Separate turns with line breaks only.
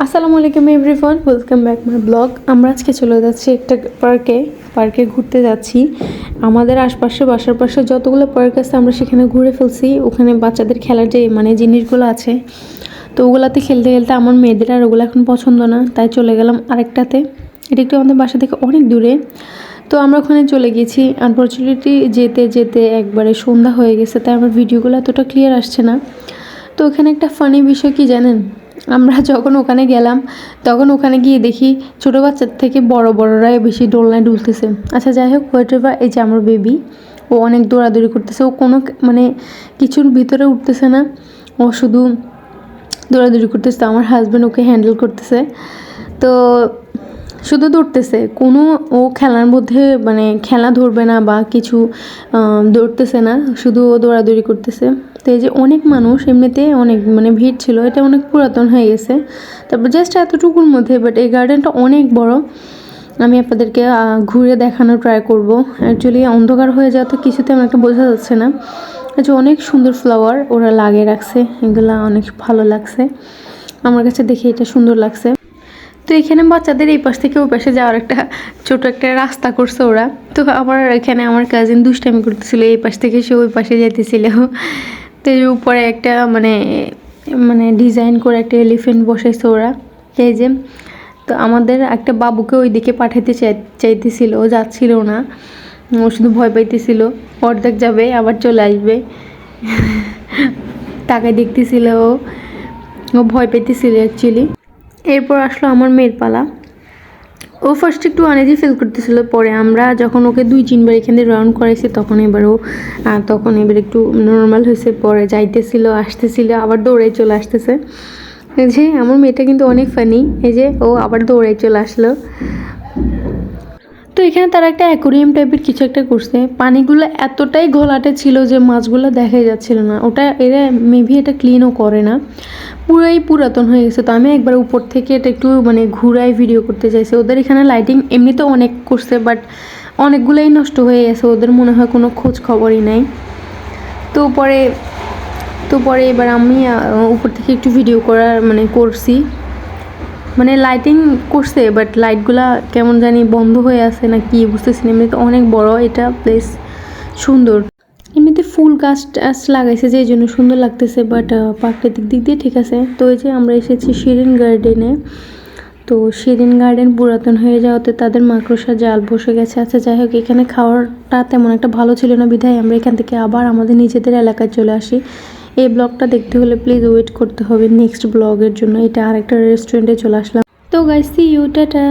আসসালামু আলাইকুম everyone, welcome back my blog. আমরা আজকে চলে যাচ্ছি একটা পার্কে ঘুরতে যাচ্ছি। আমাদের আশপাশে বাসার পাশে যতগুলো পার্ক আছে আমরা সেখানে ঘুরে ফেলছি। ওখানে বাচ্চাদের খেলার যে জিনিসগুলো আছে, তো ওগুলাতে খেলতে খেলতে আমার মেয়েদের আর ওগুলো এখন পছন্দ না, তাই চলে গেলাম আরেকটাতে। এটা একটু আমাদের বাসা থেকে অনেক দূরে, তো আমরা ওখানে চলে গেছি। আনফর্চুনেটলি যেতে যেতে একবারে সন্ধ্যা হয়ে গেছে, তাই আমার ভিডিওগুলো এতটা ক্লিয়ার আসছে না। তো ওখানে একটা ফানি বিষয় কি জানেন, আমরা যখন ওখানে গেলাম তখন ওখানে গিয়ে দেখি ছোটো বাচ্চার থেকে বড়রাই বেশি দোলনায় দুলতেছে। আচ্ছা যাই হোক, হোয়াটএভার। এই যে আমার বেবি, ও অনেক দৌড়াদৌড়ি করতেছে। ও কোনো কিছুর ভিতরে উঠতেছে না, ও শুধু দৌড়াদৌড়ি করতেছে। আমার হাজব্যান্ড ওকে হ্যান্ডেল করতেছে, তো শুধু দৌড়তেছে। কোনো ও খেলার মধ্যে খেলা ধরবে না বা কিছু দৌড়তেছে না, শুধু ও দৌড়াদৌড়ি করতেছে। তো এই যে অনেক মানুষ, এমনিতে অনেক ভিড় ছিল, এটা অনেক পুরাতন হয়ে গেছে। তারপর জাস্ট এতটুকুর মধ্যে, বাট এই গার্ডেনটা অনেক বড়। আমি আপনাদেরকে ঘুরে দেখানোর ট্রাই করব। অ্যাকচুয়ালি অন্ধকার হয়ে যাওয়া তো কিছুতে আমার একটা বোঝা যাচ্ছে না। আচ্ছা, অনেক সুন্দর ফ্লাওয়ার ওরা লাগিয়ে রাখছে, এগুলা অনেক ভালো লাগছে আমার কাছে দেখে, এটা সুন্দর লাগছে। তো এখানে বাচ্চাদের এই পাশ থেকে ওই পাশে যাওয়ার ছোট একটা রাস্তা করছে ওরা। তো এখানে আমার কাজিন দুষ্টামি করতেছিল, এই পাশ থেকে সে ওই পাশে যেতেছিল। তো এর উপরে একটা ডিজাইন করে একটা এলিফেন্ট বসাইছে ওরা, এই যে। তো আমাদের একটা বাবুকে ওই দিকে পাঠাতে চাইতেছিল, ও যাচ্ছিল না, ও শুধু ভয় পাইতেছিল। অর্ধেক যাবে আবার চলে আসবে, তাকে দেখতেছিল, ও ভয় পেতেছিল অ্যাকচুয়ালি। এরপর আসলো আমার মেয়ের পালা। ও ফার্স্ট একটু আনইজি ফিল করতেছিল, পরে আমরা যখন ওকে 2-3 বার এখান থেকে রাউন্ড করাইছি তখন এবার একটু নর্মাল হয়েছে। পরে যাইতেছিল, আসতেছিল, আবার দৌড়াই চলে আসতেছে। এই যে আমার মেয়েটা কিন্তু অনেক ফানি, এই যে ও আবার দৌড়াই চলে আসলো। তো এখানে তারা একটা অ্যাকোরিয়াম টাইপের কিছু একটা করছে। পানিগুলো এতটাই ঘোলাটে ছিল যে মাছগুলো দেখাই যাচ্ছিল না। এরা মেবি এটা ক্লিনও করে না, পুরাই পুরাতন হয়ে গেছে। তো আমি একবার উপর থেকে এটা একটু ঘুরাই ভিডিও করতে চাইছি। ওদের এখানে লাইটিং এমনিতেও অনেক করছে, বাট অনেকগুলোই নষ্ট হয়ে গেছে, ওদের মনে হয় কোনো খোঁজ খবরই নাই। তো পরে এবার আমি উপর থেকে একটু ভিডিও করার করছি। লাইটিং করছে, বাট লাইটগুলা কেমন জানি বন্ধ হয়ে আছে না কি বুঝতেছি না। এমনিতে অনেক বড় এটা প্লেস, সুন্দর। এমনিতে ফুল গাছ লাগাইছে যে এই জন্য সুন্দর লাগতেছে, বাট প্রাকৃতিক দিক দিয়ে ঠিক আছে। তো এই যে আমরা এসেছি শিরিন গার্ডেনে। তো শিরিন গার্ডেন পুরাতন হয়ে যাওয়াতে তাদের মাকড়সার জাল বসে গেছে। আচ্ছা যাই হোক, এখানে খাওয়ারটা তেমন একটা ভালো ছিল না, বিধায় আমরা এখান থেকে আবার আমাদের নিজেদের এলাকায় চলে আসি। এই ব্লগটা দেখতে হলে প্লিজ ওয়েট করতে হবে নেক্সট ব্লগের জন্য। এটা আরেকটা রেস্টুরেন্টে চলে আসলাম। তো গাইস, সি ইউ, টাটা।